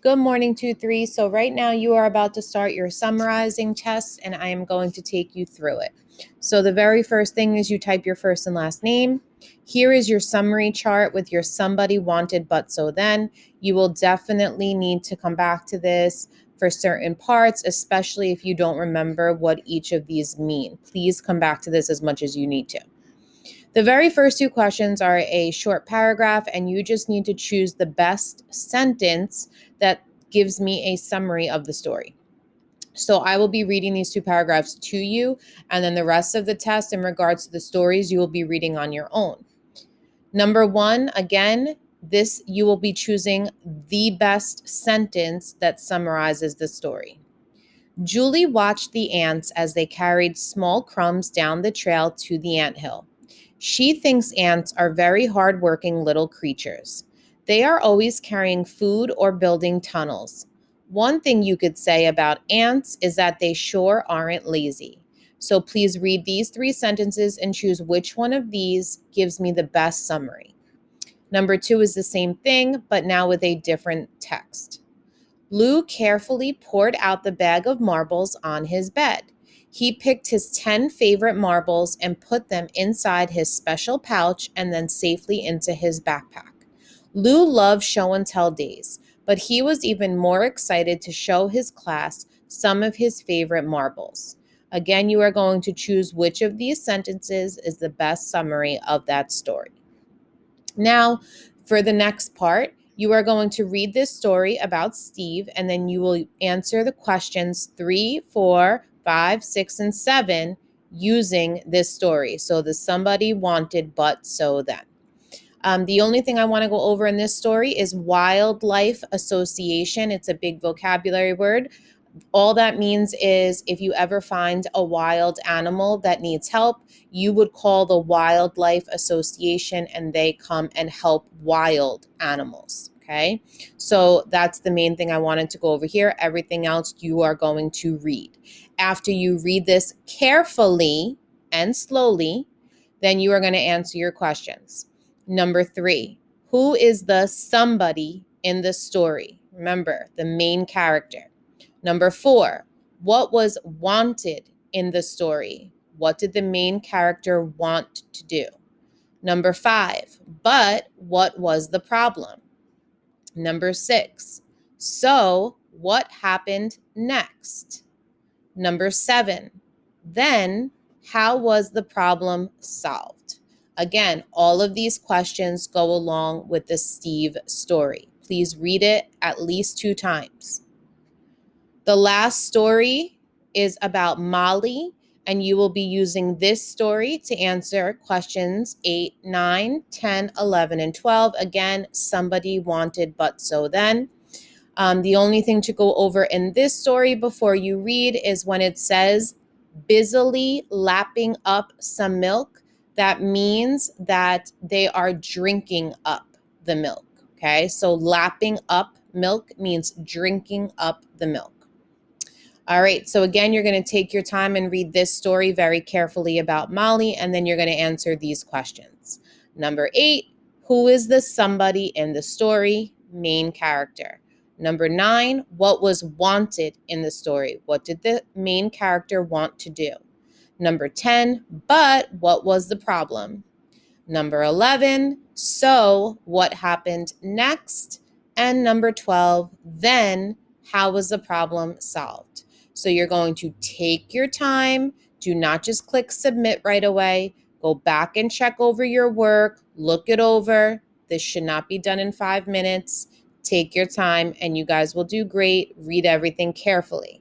Good morning, 2-3. So right now you are about to start your summarizing test, and I am going to take you through it. So the very first thing is you type your first and last name. Here is your summary chart with your somebody wanted but so then. You will definitely need to come back to this for certain parts, especially if you don't remember what each of these mean. Please come back to this as much as you need to. The very first two questions are a short paragraph, and you just need to choose the best sentence that gives me a summary of the story. So I will be reading these two paragraphs to you, and then the rest of the test in regards to the stories you will be reading on your own. Number one, again, this you will be choosing the best sentence that summarizes the story. Julie watched the ants as they carried small crumbs down the trail to the anthill. She thinks ants are very hardworking little creatures. They are always carrying food or building tunnels. One thing you could say about ants is that they sure aren't lazy. So please read these three sentences and choose which one of these gives me the best summary. Number two is the same thing, but now with a different text. Lou carefully poured out the bag of marbles on his bed. He picked his 10 favorite marbles and put them inside his special pouch and then safely into his backpack. Lou loved show and tell days, but he was even more excited to show his class some of his favorite marbles. Again, you are going to choose which of these sentences is the best summary of that story. Now, for the next part, you are going to read this story about Steve, and then you will answer the questions 3, 4, 5, 6, and 7 using this story. So the somebody wanted but so then. The only thing I want to go over in this story is wildlife association. It's a big vocabulary word. All that means is if you ever find a wild animal that needs help, you would call the Wildlife Association and they come and help wild animals. Okay, so that's the main thing I wanted to go over here. Everything else you are going to read. After you read this carefully and slowly, then you are going to answer your questions. Number 3, who is the somebody in the story? Remember, the main character. Number 4, what was wanted in the story? What did the main character want to do? Number 5, but what was the problem? Number 6, so what happened next? Number 7, then how was the problem solved? Again, all of these questions go along with the Steve story. Please read it at least 2 times. The last story is about Molly, and you will be using this story to answer questions 8, 9, 10, 11, and 12. Again, somebody wanted but so then. The only thing to go over in this story before you read is when it says busily lapping up some milk, that means that they are drinking up the milk. Okay, so lapping up milk means drinking up the milk. All right, so again, you're going to take your time and read this story very carefully about Molly, and then you're going to answer these questions. Number 8, who is the somebody in the story? Main character. Number 9, what was wanted in the story? What did the main character want to do? Number 10, but what was the problem? Number 11, so what happened next? And number 12, then how was the problem solved? So you're going to take your time. Do not just click submit right away. Go back and check over your work. Look it over. This should not be done in 5 minutes. Take your time and you guys will do great. Read everything carefully.